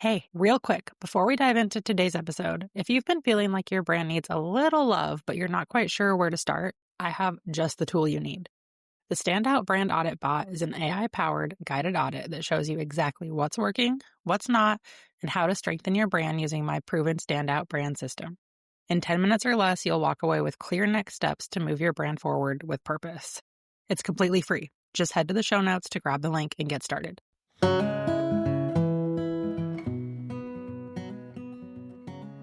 Hey, real quick, before we dive into today's episode, if you've been feeling like your brand needs a little love, but you're not quite sure where to start, I have just the tool you need. The Standout Brand Audit Bot is an AI-powered guided audit that shows you exactly what's working, what's not, and how to strengthen your brand using my proven Standout brand system. In 10 minutes or less, you'll walk away with clear next steps to move your brand forward with purpose. It's completely free. Just head to the show notes to grab the link and get started.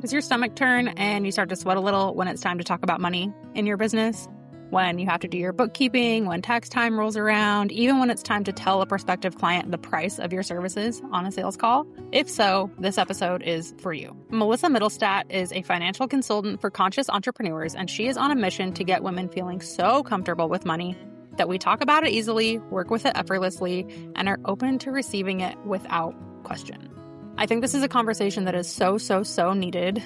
Does your stomach turn and you start to sweat a little when it's time to talk about money in your business? When you have to do your bookkeeping, when tax time rolls around, even when it's time to tell a prospective client the price of your services on a sales call? If so, this episode is for you. Melissa Mittelstaedt is a financial consultant for conscious entrepreneurs, and she is on a mission to get women feeling so comfortable with money that we talk about it easily, work with it effortlessly, and are open to receiving it without question. I think this is a conversation that is so needed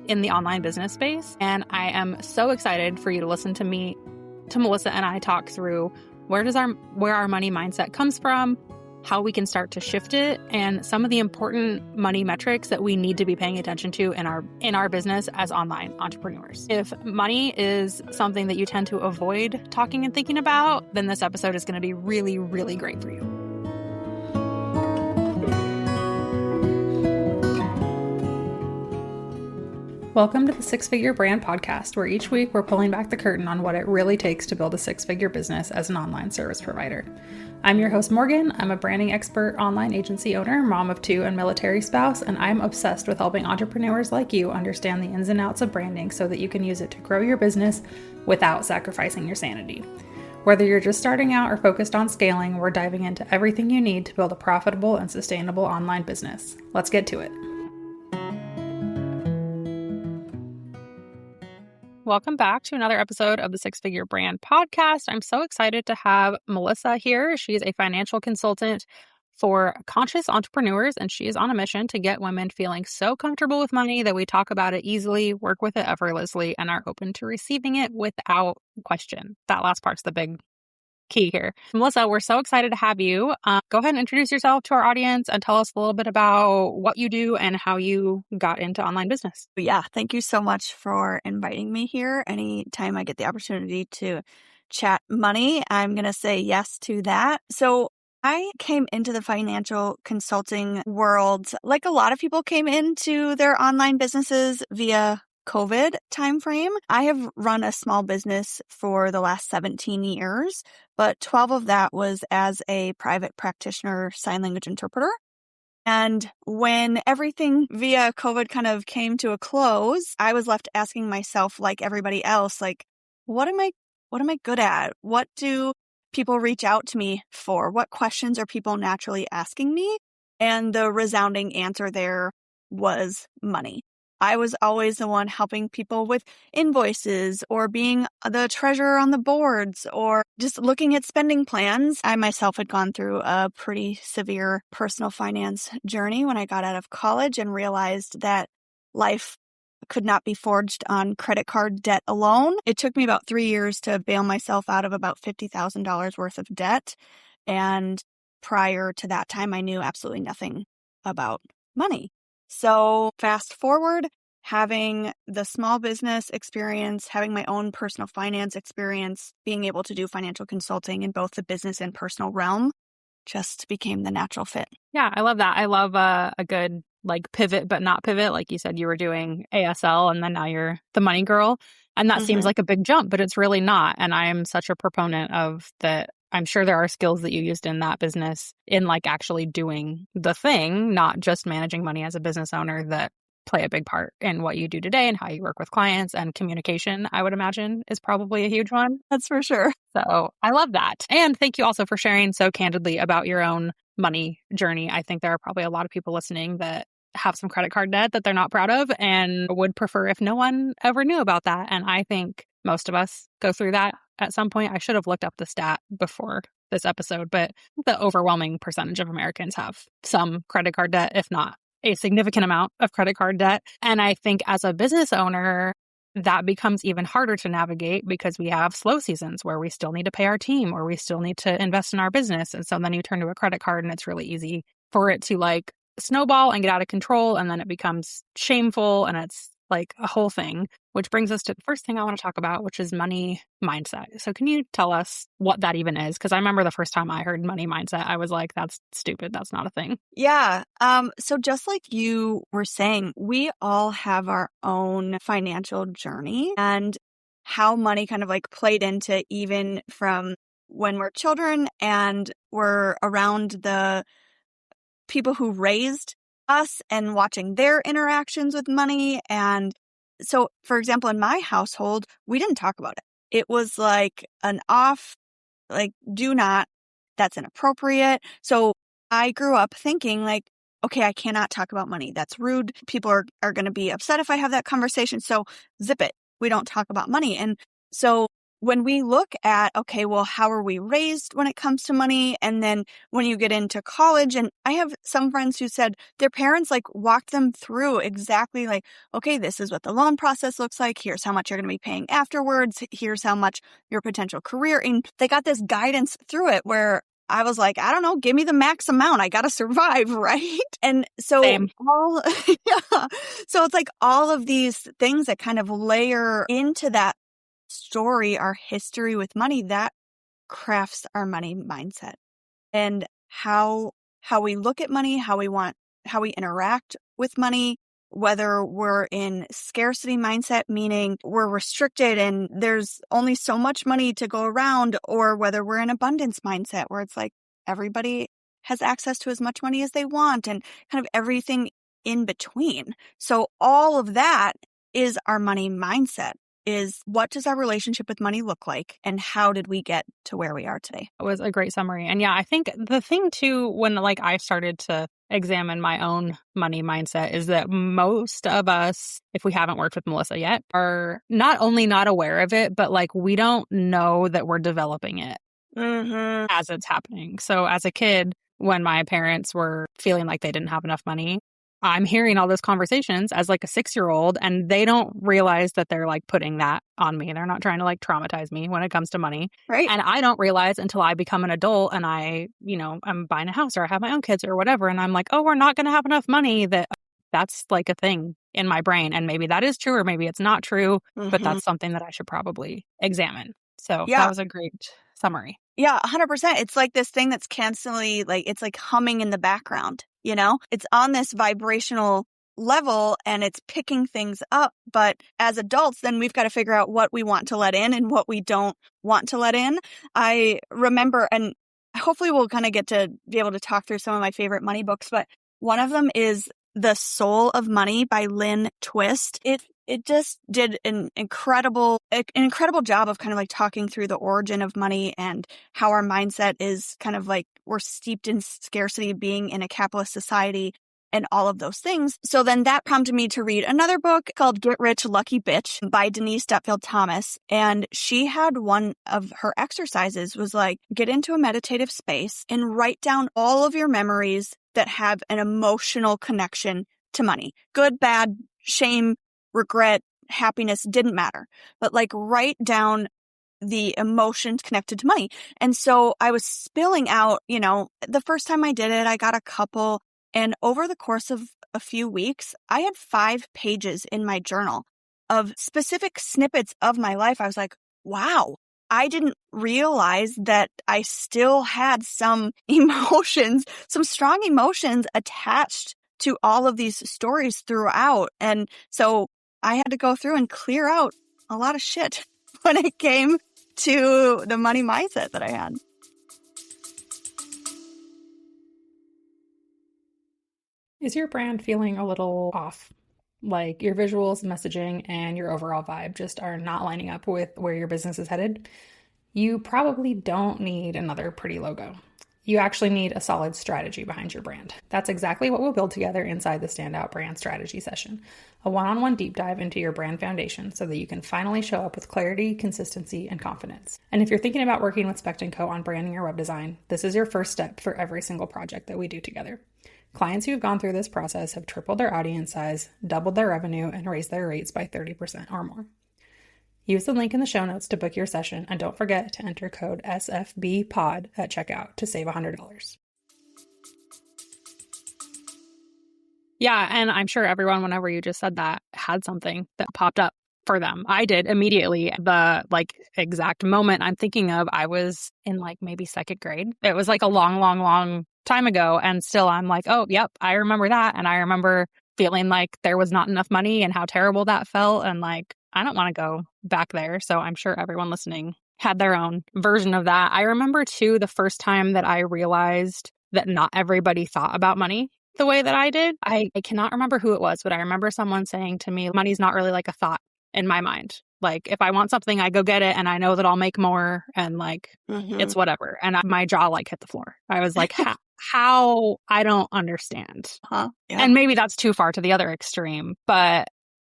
in the online business space. And I am so excited for you to listen to Melissa and I talk through where our money mindset comes from, how we can start to shift it, and some of the important money metrics that we need to be paying attention to in our business as online entrepreneurs. If money is something that you tend to avoid talking and thinking about, then this episode is going to be really, really great for you. Welcome to the Six Figure Brand Podcast, where each week we're pulling back the curtain on what it really takes to build a six-figure business as an online service provider. I'm your host, Morgan. I'm a branding expert, online agency owner, mom of two, and military spouse, and I'm obsessed with helping entrepreneurs like you understand the ins and outs of branding so that you can use it to grow your business without sacrificing your sanity. Whether you're just starting out or focused on scaling, we're diving into everything you need to build a profitable and sustainable online business. Let's get to it. Welcome back to another episode of the Six Figure Brand Podcast. I'm so excited to have Melissa here. She's a financial consultant for conscious entrepreneurs, and she is on a mission to get women feeling so comfortable with money that we talk about it easily, work with it effortlessly, and are open to receiving it without question. That last part's the big key here. Melissa, we're so excited to have you. Go ahead and introduce yourself to our audience and tell us a little bit about what you do and how you got into online business. Yeah, thank you so much for inviting me here. Anytime I get the opportunity to chat money, I'm going to say yes to that. So I came into the financial consulting world like a lot of people came into their online businesses via COVID timeframe. I have run a small business for the last 17 years, but 12 of that was as a private practitioner sign language interpreter. And when everything via COVID kind of came to a close, I was left asking myself, like everybody else, like, what am I good at? What do people reach out to me for? What questions are people naturally asking me? And the resounding answer there was money. I was always the one helping people with invoices or being the treasurer on the boards or just looking at spending plans. I myself had gone through a pretty severe personal finance journey when I got out of college and realized that life could not be forged on credit card debt alone. It took me about 3 years to bail myself out of about $50,000 worth of debt. And prior to that time, I knew absolutely nothing about money. So fast forward, having the small business experience, having my own personal finance experience, being able to do financial consulting in both the business and personal realm just became the natural fit. Yeah, I love that. I love a good pivot, but not pivot. Like you said, you were doing ASL and then now you're the money girl. And that seems like a big jump, but it's really not. And I'm such a proponent of that. I'm sure there are skills that you used in that business in actually doing the thing, not just managing money as a business owner, that play a big part in what you do today and how you work with clients. And communication, I would imagine, is probably a huge one. That's for sure. So I love that. And thank you also for sharing so candidly about your own money journey. I think there are probably a lot of people listening that have some credit card debt that they're not proud of and would prefer if no one ever knew about that. And I think most of us go through that at some point. I should have looked up the stat before this episode, but the overwhelming percentage of Americans have some credit card debt, if not a significant amount of credit card debt. And I think as a business owner, that becomes even harder to navigate because we have slow seasons where we still need to pay our team or we still need to invest in our business. And so then you turn to a credit card and it's really easy for it to snowball and get out of control, and then it becomes shameful, and it's like a whole thing, which brings us to the first thing I want to talk about, which is money mindset. So can you tell us what that even is? Because I remember the first time I heard money mindset, I was like, that's stupid. That's not a thing. Yeah. So just like you were saying, we all have our own financial journey and how money kind of like played into even from when we're children and we're around the people who raised us and watching their interactions with money. And so, for example, in my household, we didn't talk about it. It was like an off, like, do not, that's inappropriate. So I grew up thinking like, okay, I cannot talk about money. That's rude. People are going to be upset if I have that conversation. So zip it. We don't talk about money. And so when we look at, okay, well, how are we raised when it comes to money? And then when you get into college, and I have some friends who said their parents like walked them through exactly like, okay, this is what the loan process looks like. Here's how much you're going to be paying afterwards. Here's how much your potential career. And they got this guidance through it where I was like, I don't know, give me the max amount. I got to survive, right? And so Same. yeah. So it's like all of these things that kind of layer into that story, our history with money, that crafts our money mindset and how we look at money, how we interact with money, whether we're in scarcity mindset, meaning we're restricted and there's only so much money to go around, or whether we're in abundance mindset where it's like everybody has access to as much money as they want and kind of everything in between. So all of that is our money mindset. Is what does our relationship with money look like and how did we get to where we are today? It was a great summary. And yeah, I think the thing too, when like I started to examine my own money mindset is that most of us, if we haven't worked with Melissa yet, are not only not aware of it, but like we don't know that we're developing it as it's happening. So as a kid, when my parents were feeling like they didn't have enough money, I'm hearing all those conversations as like a 6-year-old, and they don't realize that they're like putting that on me. They're not trying to like traumatize me when it comes to money. Right. And I don't realize until I become an adult and I'm buying a house or I have my own kids or whatever. And I'm like, oh, we're not going to have enough money. That's like a thing in my brain. And maybe that is true or maybe it's not true, but that's something that I should probably examine. So that was a great summary. Yeah, 100%. It's like this thing that's constantly like, it's like humming in the background, you know? It's on this vibrational level and it's picking things up. But as adults, then we've got to figure out what we want to let in and what we don't want to let in. I remember, and hopefully we'll kind of get to be able to talk through some of my favorite money books, but one of them is The Soul of Money by Lynn Twist. It just did an incredible job of kind of like talking through the origin of money and how our mindset is kind of like we're steeped in scarcity, being in a capitalist society and all of those things. So then that prompted me to read another book called Get Rich, Lucky Bitch by Denise Duffield Thomas. And she had one of her exercises was like, get into a meditative space and write down all of your memories that have an emotional connection to money. Good, bad, shame, regret, happiness, didn't matter. But like write down the emotions connected to money. And so I was spilling out, the first time I did it, I got a couple. And over the course of a few weeks, I had 5 pages in my journal of specific snippets of my life. I was like, wow, I didn't realize that I still had some emotions, some strong emotions attached to all of these stories throughout. And so I had to go through and clear out a lot of shit when it came to the money mindset that I had. Is your brand feeling a little off? Like your visuals, messaging, and your overall vibe just are not lining up with where your business is headed? You probably don't need another pretty logo. You actually need a solid strategy behind your brand. That's exactly what we'll build together inside the Standout Brand Strategy session, a one-on-one deep dive into your brand foundation so that you can finally show up with clarity, consistency, and confidence. And if you're thinking about working with Specht & Co. on branding or web design, this is your first step for every single project that we do together. Clients who have gone through this process have tripled their audience size, doubled their revenue, and raised their rates by 30% or more. Use the link in the show notes to book your session, and don't forget to enter code SFBPOD at checkout to save $100. Yeah. And I'm sure everyone, whenever you just said that, had something that popped up for them. I did immediately. The exact moment I'm thinking of, I was in maybe second grade. It was a long, long, long time ago. And still I'm like, oh, yep, I remember that. And I remember feeling like there was not enough money and how terrible that felt. And I don't want to go back there. So I'm sure everyone listening had their own version of that. I remember too, the first time that I realized that not everybody thought about money the way that I did. I cannot remember who it was, but I remember someone saying to me, money's not really a thought in my mind. If I want something, I go get it and I know that I'll make more and it's whatever. And my jaw hit the floor. I was like, how? I don't understand. Yeah. And maybe that's too far to the other extreme, but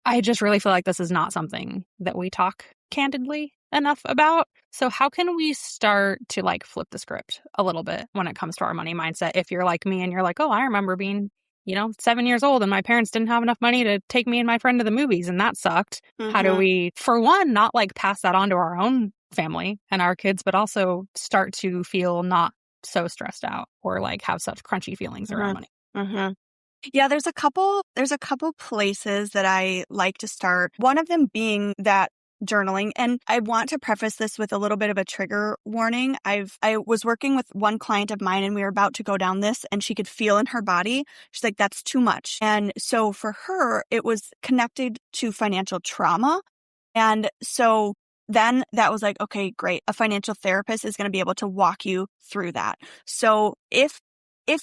I just really feel like this is not something that we talk candidly enough about. So how can we start to flip the script a little bit when it comes to our money mindset? If you're like me and you're like, oh, I remember being 7 years old and my parents didn't have enough money to take me and my friend to the movies and that sucked. How do we, for one, not pass that on to our own family and our kids, but also start to feel not so stressed out or have such crunchy feelings around money? Yeah, there's a couple places that I like to start. One of them being that journaling. And I want to preface this with a little bit of a trigger warning. I was working with one client of mine and we were about to go down this and she could feel in her body. She's like, that's too much. And so for her, it was connected to financial trauma. And so then that was like, okay, great. A financial therapist is going to be able to walk you through that. So if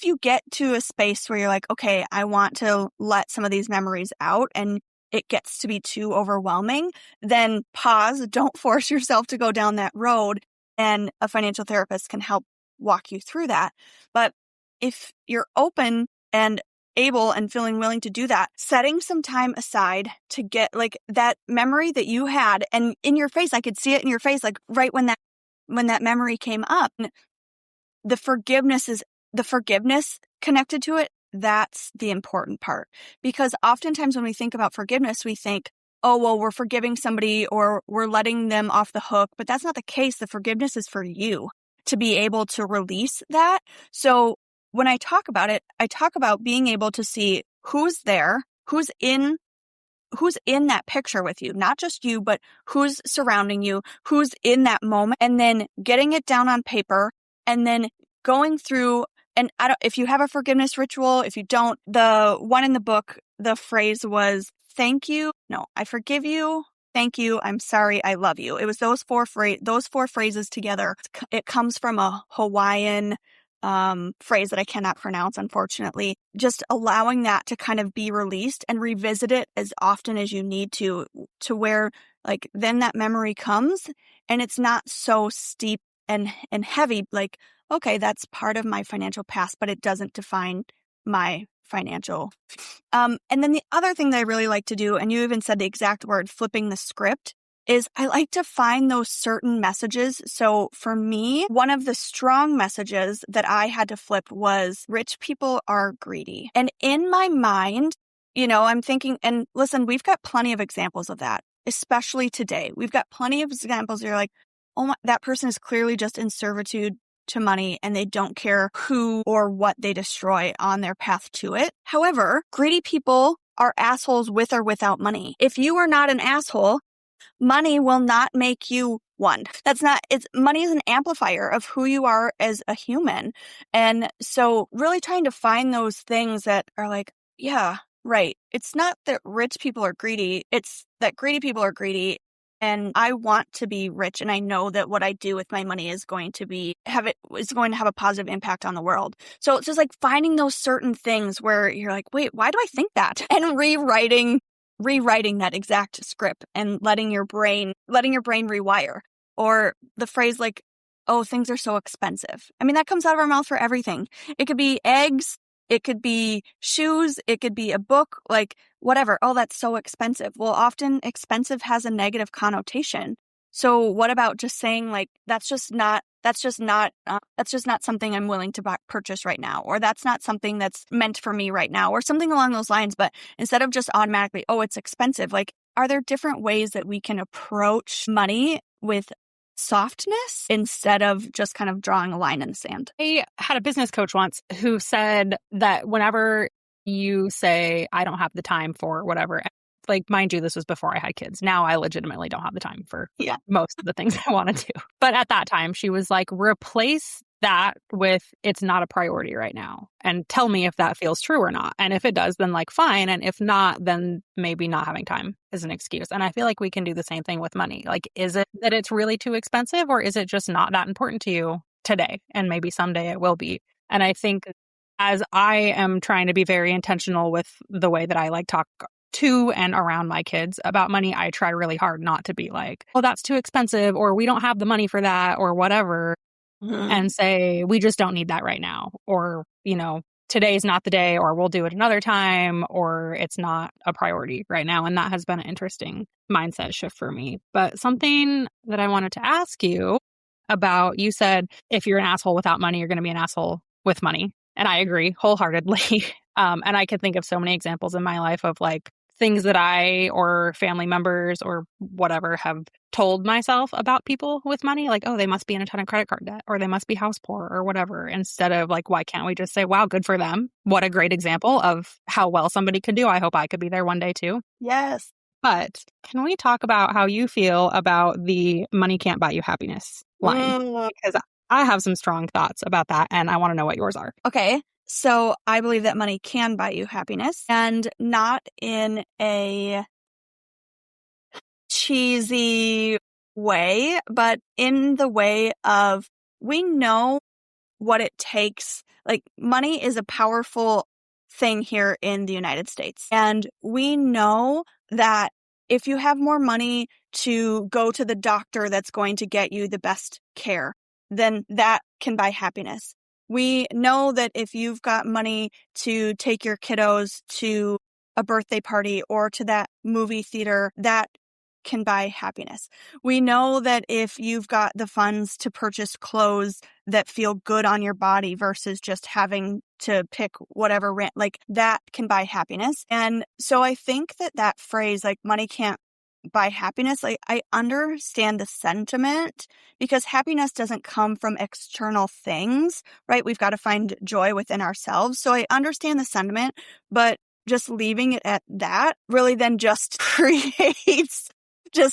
you get to a space where you're like, okay, I want to let some of these memories out and it gets to be too overwhelming, then pause, don't force yourself to go down that road, and a financial therapist can help walk you through that. But if you're open and able and feeling willing to do that, setting some time aside to get that memory that you had, and in your face, I could see it in your face, right when that memory came up, the forgiveness connected to it. That's the important part, because oftentimes when we think about forgiveness, we think, oh, well, we're forgiving somebody or we're letting them off the hook, but that's not the case. The forgiveness is for you to be able to release that. So when I talk about it, I talk about being able to see who's there, who's in that picture with you, not just you, but who's surrounding you, who's in that moment, and then getting it down on paper and then going through. And if you have a forgiveness ritual, if you don't, the one in the book, the phrase was, I forgive you. Thank you. I'm sorry. I love you. It was those four phrases together. It comes from a Hawaiian phrase that I cannot pronounce, unfortunately. Just allowing that to kind of be released and revisit it as often as you need to where then that memory comes and it's not so steep and heavy. Okay, that's part of my financial past, but it doesn't define my financial. And then the other thing that I really like to do, and you even said the exact word, flipping the script, is I like to find those certain messages. So for me, one of the strong messages that I had to flip was rich people are greedy. And in my mind, I'm thinking, and listen, we've got plenty of examples of that, especially today. We've got plenty of examples where you're like, oh, that person is clearly just in servitude to money and they don't care who or what they destroy on their path to it. However, greedy people are assholes with or without money. If you are not an asshole, money will not make you one. Money is an amplifier of who you are as a human. And so really trying to find those things that are yeah, right. It's not that rich people are greedy. It's that greedy people are greedy. And I want to be rich, and I know that what I do with my money is going to have a positive impact on the world. So it's just finding those certain things where you're like, wait, why do I think that? And rewriting that exact script and letting your brain rewire. Or the phrase oh, things are so expensive. I mean, that comes out of our mouth for everything. It could be eggs. It could be shoes. It could be a book, whatever. Oh, that's so expensive. Well, often expensive has a negative connotation. So what about just saying that's just not something I'm willing to purchase right now, or that's not something that's meant for me right now, or something along those lines. But instead of just automatically, oh, it's expensive, are there different ways that we can approach money with softness instead of just kind of drawing a line in the sand? I had a business coach once who said that whenever you say, I don't have the time for whatever. Like, mind you, this was before I had kids. Now I legitimately don't have the time for most of the things I want to do. But at that time, she was like, replace that with it's not a priority right now. And tell me if that feels true or not. And if it does, then like fine. And if not, then maybe not having time is an excuse. And I feel like we can do the same thing with money. Like, is it that it's really too expensive, or is it just not that important to you today? And maybe someday it will be. And I think as I am trying to be very intentional with the way that I like talk to and around my kids about money, I try really hard not to be like, oh, that's too expensive, or we don't have the money for that, or whatever, and say, we just don't need that right now. Or, today's not the day, or we'll do it another time, or it's not a priority right now. And that has been an interesting mindset shift for me. But something that I wanted to ask you about, you said, if you're an asshole without money, you're going to be an asshole with money. And I agree wholeheartedly. And I could think of so many examples in my life of like things that I or family members or whatever have told myself about people with money. Like, oh, they must be in a ton of credit card debt, or they must be house poor, or whatever. Instead of like, why can't we just say, wow, good for them? What a great example of how well somebody could do. I hope I could be there one day too. Yes. But can we talk about how you feel about the money can't buy you happiness line? Because I have some strong thoughts about that, and I want to know what yours are. Okay. So I believe that money can buy you happiness, and not in a cheesy way, but in the way of, we know what it takes. Like, money is a powerful thing here in the United States. And we know that if you have more money to go to the doctor that's going to get you the best care, then that can buy happiness. We know that if you've got money to take your kiddos to a birthday party or to that movie theater, that can buy happiness. We know that if you've got the funds to purchase clothes that feel good on your body versus just having to pick whatever rent, like that can buy happiness. And so I think that phrase, like money can't buy happiness, like I understand the sentiment, because happiness doesn't come from external things, right? We've got to find joy within ourselves. So I understand the sentiment, but just leaving it at that really then just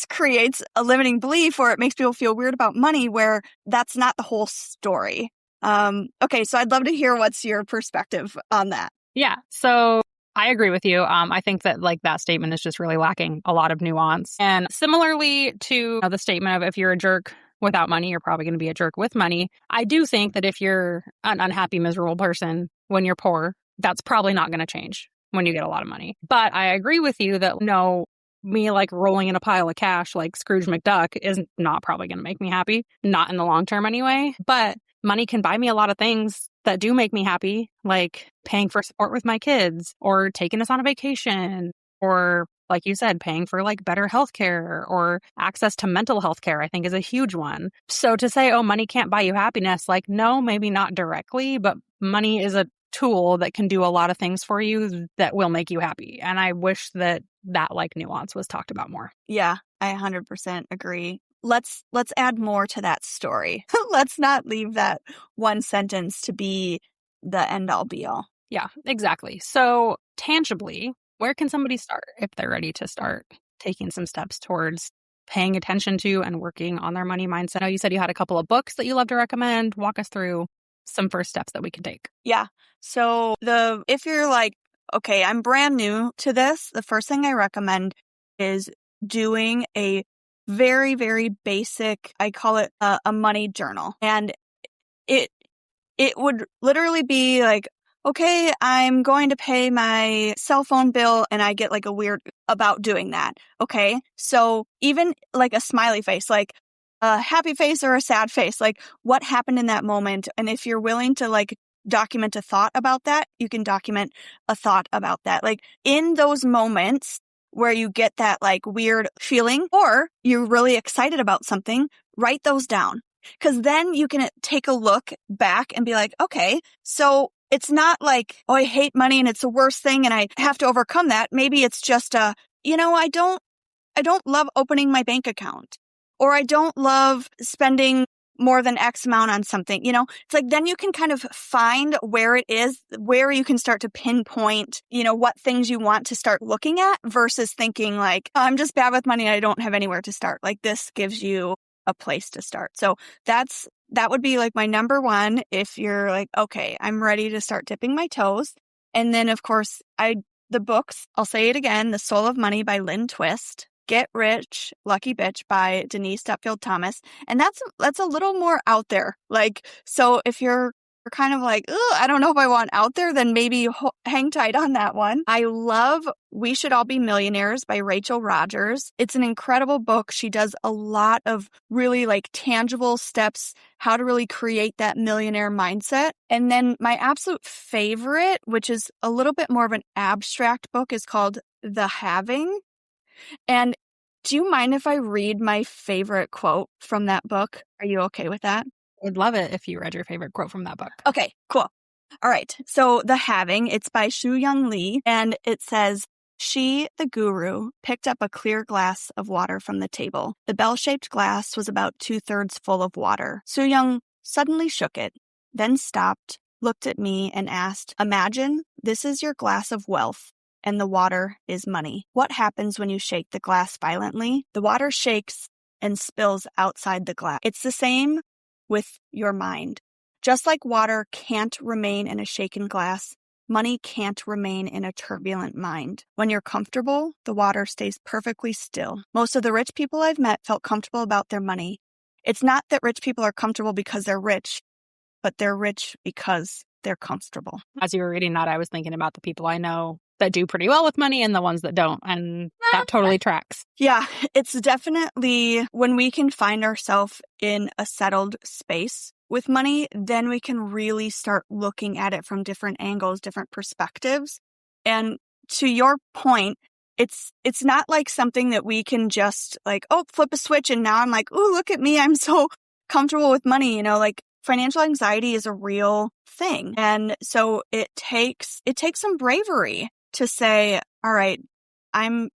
creates a limiting belief, or it makes people feel weird about money, where that's not the whole story. Okay, so I'd love to hear what's your perspective on that. Yeah, so I agree with you. I think that like that statement is just really lacking a lot of nuance. And similarly to the statement of if you're a jerk without money, you're probably going to be a jerk with money. I do think that if you're an unhappy, miserable person when you're poor, that's probably not going to change when you get a lot of money. But I agree with you that me like rolling in a pile of cash like Scrooge McDuck is not probably going to make me happy. Not in the long term anyway. But money can buy me a lot of things that do make me happy, like paying for support with my kids, or taking us on a vacation, or like you said, paying for like better healthcare or access to mental health care, I think is a huge one. So to say, oh, money can't buy you happiness, like, no, maybe not directly, but money is a tool that can do a lot of things for you that will make you happy. And I wish that like nuance was talked about more. Yeah, I 100% agree. Let's add more to that story. Let's not leave that one sentence to be the end all be all. Yeah, exactly. So tangibly, where can somebody start if they're ready to start taking some steps towards paying attention to and working on their money mindset? I know you said you had a couple of books that you love to recommend. Walk us through some first steps that we can take. Yeah. So if you're like, okay, I'm brand new to this, the first thing I recommend is doing a very, very basic, I call it a money journal. And it would literally be like, okay, I'm going to pay my cell phone bill, and I get like a weird about doing that. Okay. So even like a smiley face, like a happy face or a sad face, like what happened in that moment. And if you're willing to like document a thought about that, you can document a thought about that. Like in those moments where you get that like weird feeling, or you're really excited about something, write those down. Because then you can take a look back and be like, okay, so it's not like, oh, I hate money and it's the worst thing and I have to overcome that. Maybe it's just I don't love opening my bank account, or I don't love spending more than X amount on something, it's like, then you can kind of find where it is, where you can start to pinpoint, what things you want to start looking at versus thinking like, oh, I'm just bad with money. I don't have anywhere to start. Like this gives you a place to start. So that would be like my number one. If you're like, okay, I'm ready to start dipping my toes. And then of course the books, I'll say it again, The Soul of Money by Lynn Twist, Get Rich, Lucky Bitch by Denise Duffield Thomas. And that's a little more out there. Like, so if you're kind of like, I don't know if I want out there, then maybe hang tight on that one. I love We Should All Be Millionaires by Rachel Rogers. It's an incredible book. She does a lot of really like tangible steps, how to really create that millionaire mindset. And then my absolute favorite, which is a little bit more of an abstract book, is called The Having. And do you mind if I read my favorite quote from that book? Are you okay with that? I'd love it if you read your favorite quote from that book. Okay, cool. All right. So The Having, it's by Shu-Young Lee, and it says, she, the guru, picked up a clear glass of water from the table. The bell-shaped glass was about 2/3 full of water. Soo-young suddenly shook it, then stopped, looked at me, and asked, imagine this is your glass of wealth, and the water is money. What happens when you shake the glass violently? The water shakes and spills outside the glass. It's the same with your mind. Just like water can't remain in a shaken glass, money can't remain in a turbulent mind. When you're comfortable, the water stays perfectly still. Most of the rich people I've met felt comfortable about their money. It's not that rich people are comfortable because they're rich, but they're rich because they're comfortable. As you were reading that, I was thinking about the people I know that do pretty well with money and the ones that don't. And that totally tracks. Yeah, it's definitely when we can find ourselves in a settled space with money, then we can really start looking at it from different angles, different perspectives. And to your point, it's not like something that we can just like, flip a switch and now I'm like, oh, look at me, I'm so comfortable with money. Like financial anxiety is a real thing. And so it takes some bravery to say, all right, I'm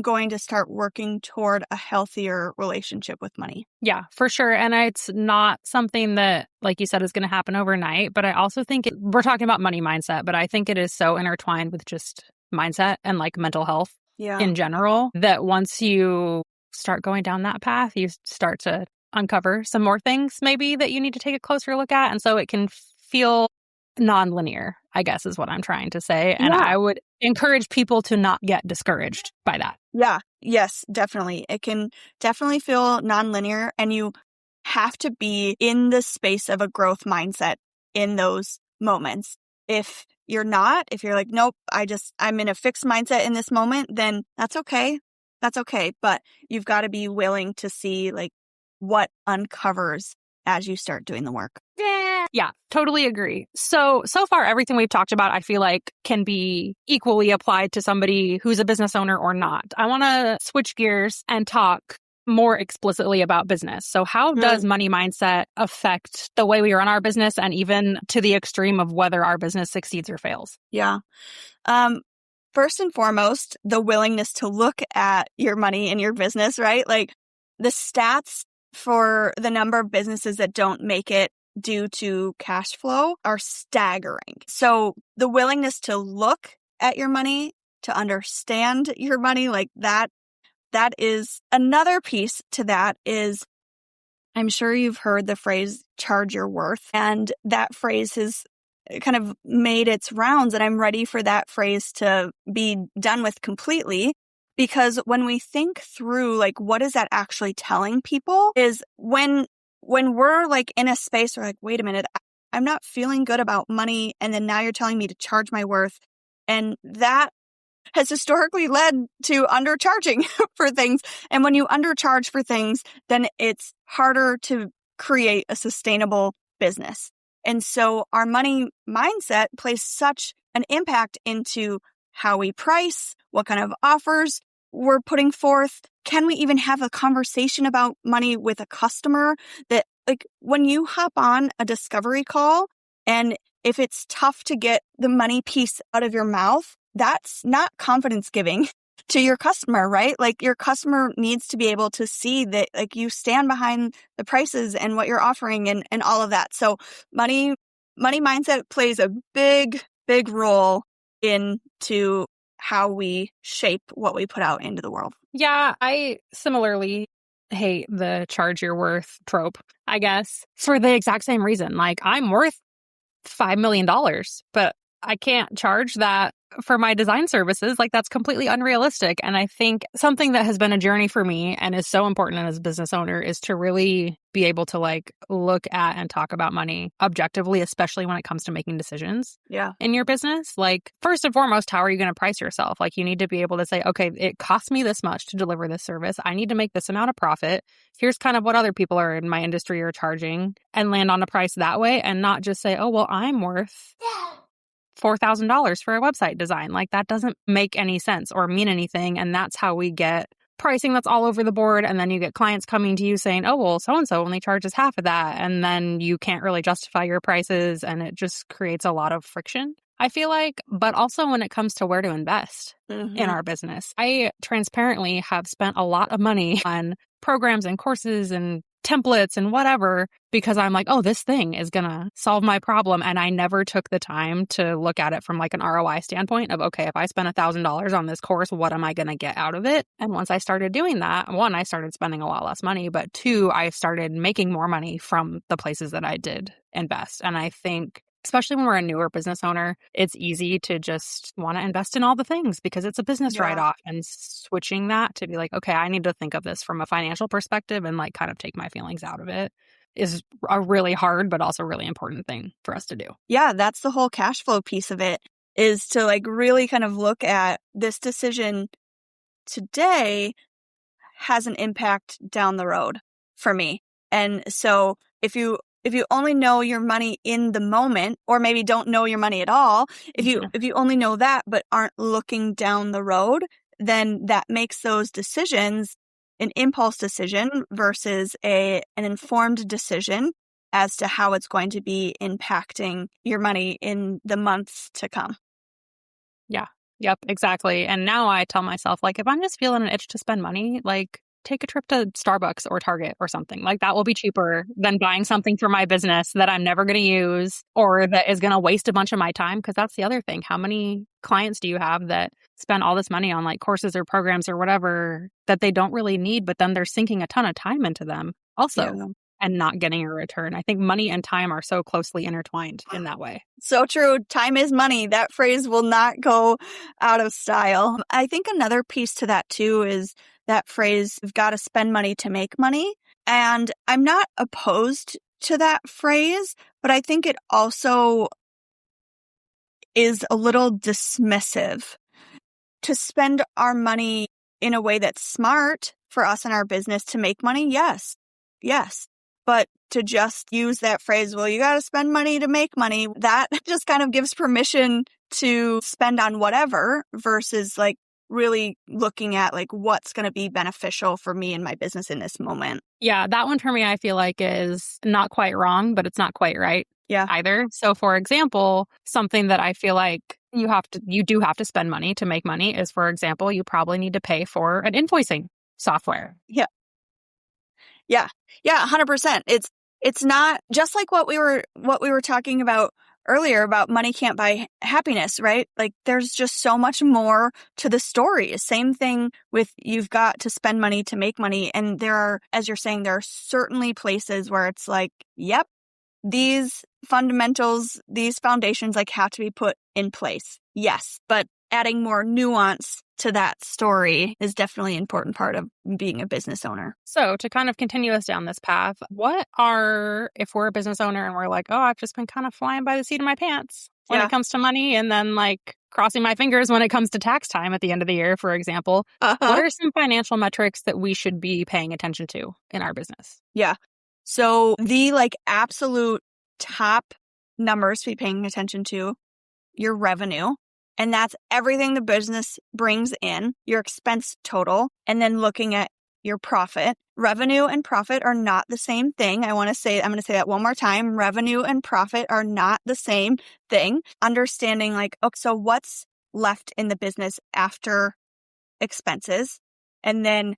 going to start working toward a healthier relationship with money. Yeah, for sure. And it's not something that, like you said, is going to happen overnight. But I also think we're talking about money mindset, but I think it is so intertwined with just mindset and like mental health in general, that once you start going down that path, you start to uncover some more things maybe that you need to take a closer look at. And so it can feel non-linear, I guess is what I'm trying to say. And I would encourage people to not get discouraged by that. Yeah. Yes, definitely. It can definitely feel non-linear, and you have to be in the space of a growth mindset in those moments. If you're not, if you're like, nope, I'm in a fixed mindset in this moment, then that's okay. That's okay. But you've got to be willing to see like what uncovers as you start doing the work. Yeah, totally agree. So far, everything we've talked about, I feel like can be equally applied to somebody who's a business owner or not. I want to switch gears and talk more explicitly about business. So how does money mindset affect the way we run our business, and even to the extreme of whether our business succeeds or fails? Yeah. First and foremost, the willingness to look at your money and your business, right? Like the stats for the number of businesses that don't make it due to cash flow are staggering. So the willingness to look at your money, to understand your money, like that is another piece to that is, I'm sure you've heard the phrase charge your worth, and that phrase has kind of made its rounds, and I'm ready for that phrase to be done with completely. Because when we think through, like, what is that actually telling people is when we're like in a space where like, wait a minute, I'm not feeling good about money. And then now you're telling me to charge my worth. And that has historically led to undercharging for things. And when you undercharge for things, then it's harder to create a sustainable business. And so our money mindset plays such an impact into how we price, what kind of offers we're putting forth. Can we even have a conversation about money with a customer? That like when you hop on a discovery call, and if it's tough to get the money piece out of your mouth, that's not confidence giving. to your customer, right? Like your customer needs to be able to see that like you stand behind the prices and what you're offering and all of that. So money mindset plays a big, big role into how we shape what we put out into the world. Yeah, I similarly hate the charge your worth trope, I guess, for the exact same reason. Like I'm worth $5 million, but I can't charge that for my design services. Like that's completely unrealistic. And I think something that has been a journey for me and is so important as a business owner is to really be able to like look at and talk about money objectively, especially when it comes to making decisions in your business. Like first and foremost, how are you going to price yourself? Like you need to be able to say, okay, it costs me this much to deliver this service. I need to make this amount of profit. Here's kind of what other people are in my industry are charging and land on a price that way and not just say, oh, well, I'm worth $4,000 for a website design. Like that doesn't make any sense or mean anything. And that's how we get pricing that's all over the board. And then you get clients coming to you saying, oh, well, so-and-so only charges half of that. And then you can't really justify your prices. And it just creates a lot of friction, I feel like. But also when it comes to where to invest in our business, I transparently have spent a lot of money on programs and courses and templates and whatever, because I'm like, oh, this thing is going to solve my problem. And I never took the time to look at it from like an ROI standpoint of, okay, if I spend $1,000 on this course, what am I going to get out of it? And once I started doing that, one, I started spending a lot less money, but two, I started making more money from the places that I did invest. And I think especially when we're a newer business owner, it's easy to just want to invest in all the things because it's a business write-off, and switching that to be like, okay, I need to think of this from a financial perspective and like kind of take my feelings out of it is a really hard, but also really important thing for us to do. Yeah, that's the whole cash flow piece of it, is to like really kind of look at this decision today has an impact down the road for me. And so if you only know your money in the moment, or maybe don't know your money at all, if you only know that but aren't looking down the road, then that makes those decisions an impulse decision versus an informed decision as to how it's going to be impacting your money in the months to come. Yeah. Yep, exactly. And now I tell myself, like, if I'm just feeling an itch to spend money, like, take a trip to Starbucks or Target or something. Like, that will be cheaper than buying something for my business that I'm never going to use or that is going to waste a bunch of my time. Because that's the other thing. How many clients do you have that spend all this money on like courses or programs or whatever that they don't really need, but then they're sinking a ton of time into them also and not getting a return? I think money and time are so closely intertwined in that way. So true. Time is money. That phrase will not go out of style. I think another piece to that too is that phrase, you've got to spend money to make money. And I'm not opposed to that phrase, but I think it also is a little dismissive. To spend our money in a way that's smart for us and our business to make money, yes. But to just use that phrase, well, you got to spend money to make money, that just kind of gives permission to spend on whatever versus like really looking at like what's going to be beneficial for me and my business in this moment. Yeah, that one for me, I feel like is not quite wrong, but it's not quite right either. So for example, something that I feel like you do have to spend money to make money is, for example, you probably need to pay for an invoicing software. Yeah, 100%. It's not just like what we were talking about earlier about money can't buy happiness, right? Like there's just so much more to the story. Same thing with you've got to spend money to make money. And there are, as you're saying, there are certainly places where it's like, yep, these fundamentals, these foundations like have to be put in place. Yes, but adding more nuance to that story is definitely an important part of being a business owner. So to kind of continue us down this path, if we're a business owner and we're like, oh, I've just been kind of flying by the seat of my pants when it comes to money, and then like crossing my fingers when it comes to tax time at the end of the year, for example, what are some financial metrics that we should be paying attention to in our business? Yeah. So the like absolute top numbers to be paying attention to, your revenue. And that's everything the business brings in, your expense total, and then looking at your profit. Revenue and profit are not the same thing. I'm going to say that one more time. Revenue and profit are not the same thing. Understanding like, okay, so what's left in the business after expenses, and then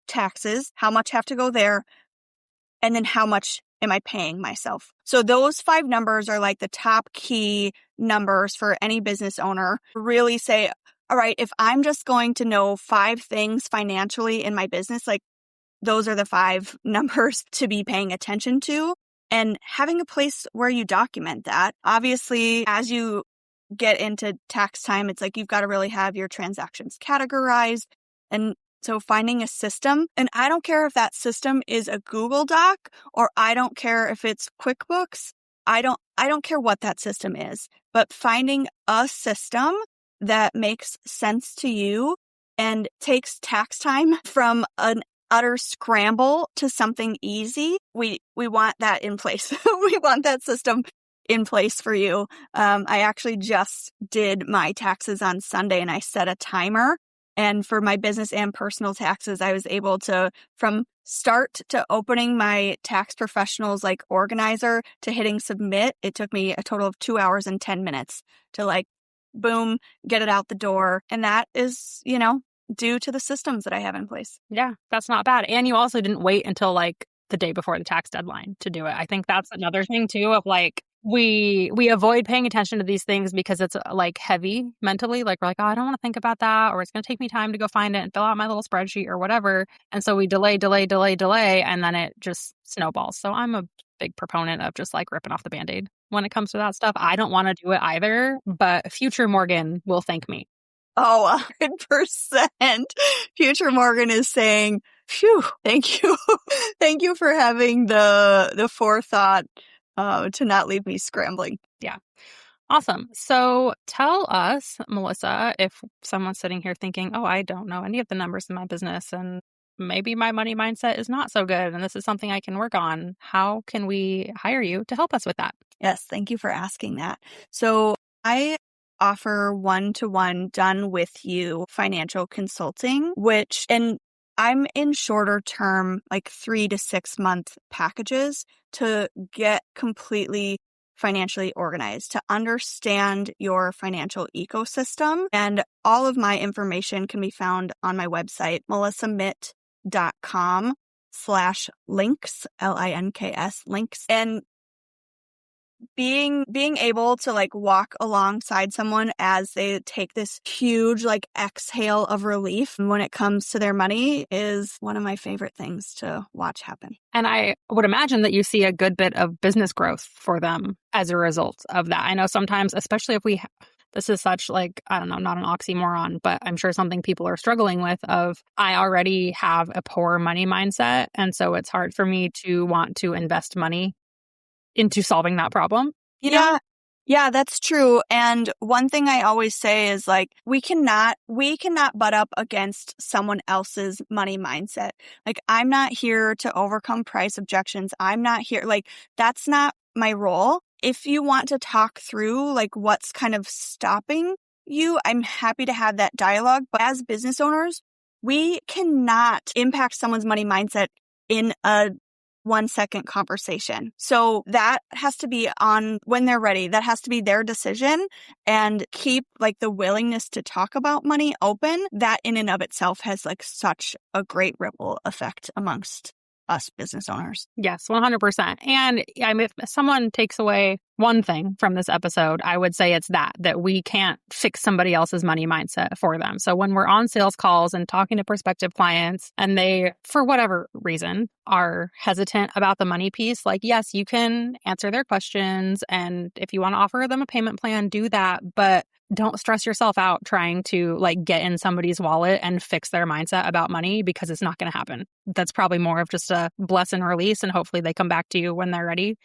taxes, how much have to go there, and then how much am I paying myself? So those 5 numbers are like the top key numbers for any business owner. Really say, all right, if I'm just going to know 5 things financially in my business, like those are the 5 numbers to be paying attention to, and having a place where you document that. Obviously, as you get into tax time, it's like you've got to really have your transactions categorized. And so finding a system, and I don't care if that system is a Google Doc or I don't care if it's QuickBooks. I don't care what that system is, but finding a system that makes sense to you and takes tax time from an utter scramble to something easy. We want that in place. We want that system in place for you. I actually just did my taxes on Sunday and I set a timer. And for my business and personal taxes, I was able to, from start to opening my tax professionals like organizer to hitting submit, it took me a total of 2 hours and 10 minutes to like, boom, get it out the door. And that is, due to the systems that I have in place. Yeah, that's not bad. And you also didn't wait until like the day before the tax deadline to do it. I think that's another thing too of like, we avoid paying attention to these things because it's like heavy mentally. Like we're like, oh, I don't want to think about that, or it's going to take me time to go find it and fill out my little spreadsheet or whatever. And so we delay, and then it just snowballs. So I'm a big proponent of just like ripping off the Band-Aid when it comes to that stuff. I don't want to do it either, but future Morgan will thank me. Oh, 100%. Future Morgan is saying, phew, thank you. Thank you for having the forethought to not leave me scrambling. Yeah. Awesome. So tell us, Melissa, if someone's sitting here thinking, oh, I don't know any of the numbers in my business and maybe my money mindset is not so good and this is something I can work on, how can we hire you to help us with that? Yes, thank you for asking that. So I offer one-to-one done with you financial consulting, and I'm in shorter term, like 3 to 6 month packages to get completely financially organized, to understand your financial ecosystem. And all of my information can be found on my website, melissamitt.com/links, LINKS, links. And being able to like walk alongside someone as they take this huge like exhale of relief when it comes to their money is one of my favorite things to watch happen. And I would imagine that you see a good bit of business growth for them as a result of that. I know sometimes, especially if this is such like, I don't know, not an oxymoron, but I'm sure something people are struggling with of I already have a poor money mindset. And so it's hard for me to want to invest money into solving that problem. You know? Yeah, that's true. And one thing I always say is like, we cannot butt up against someone else's money mindset. Like, I'm not here to overcome price objections. I'm not here, like, that's not my role. If you want to talk through like what's kind of stopping you, I'm happy to have that dialogue. But as business owners, we cannot impact someone's money mindset in a 1-second conversation. So that has to be on when they're ready. That has to be their decision, and keep like the willingness to talk about money open. That in and of itself has like such a great ripple effect amongst us business owners. Yes, 100%. And if someone takes away one thing from this episode, I would say it's that we can't fix somebody else's money mindset for them. So when we're on sales calls and talking to prospective clients and they, for whatever reason, are hesitant about the money piece, like, yes, you can answer their questions. And if you want to offer them a payment plan, do that. But don't stress yourself out trying to like get in somebody's wallet and fix their mindset about money, because it's not going to happen. That's probably more of just a bless and release, and hopefully they come back to you when they're ready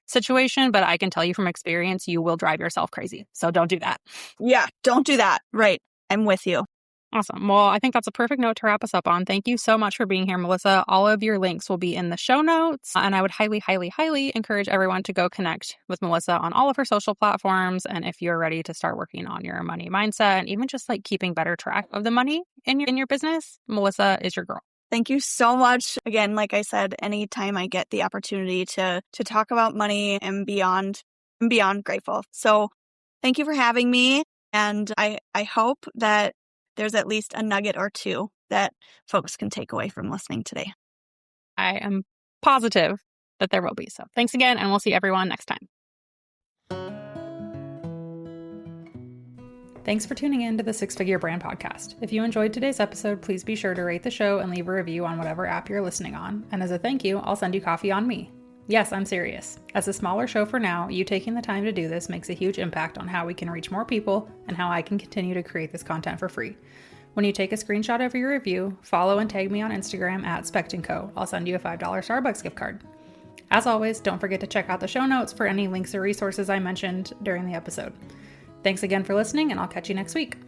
situation. But I can tell you from experience, you will drive yourself crazy. So don't do that. Yeah, don't do that. Right. I'm with you. Awesome. Well, I think that's a perfect note to wrap us up on. Thank you so much for being here, Melissa. All of your links will be in the show notes. And I would highly, highly, highly encourage everyone to go connect with Melissa on all of her social platforms. And if you're ready to start working on your money mindset and even just like keeping better track of the money in your business, Melissa is your girl. Thank you so much. Again, like I said, anytime I get the opportunity to talk about money, I'm beyond grateful. So thank you for having me. And I hope that there's at least a nugget or two that folks can take away from listening today. I am positive that there will be. So thanks again, and we'll see everyone next time. Thanks for tuning in to the Six Figure Brand Podcast. If you enjoyed today's episode, please be sure to rate the show and leave a review on whatever app you're listening on. And as a thank you, I'll send you coffee on me. Yes, I'm serious. As a smaller show for now, you taking the time to do this makes a huge impact on how we can reach more people and how I can continue to create this content for free. When you take a screenshot of your review, follow and tag me on Instagram at @SpectandCo. I'll send you a $5 Starbucks gift card. As always, don't forget to check out the show notes for any links or resources I mentioned during the episode. Thanks again for listening, and I'll catch you next week.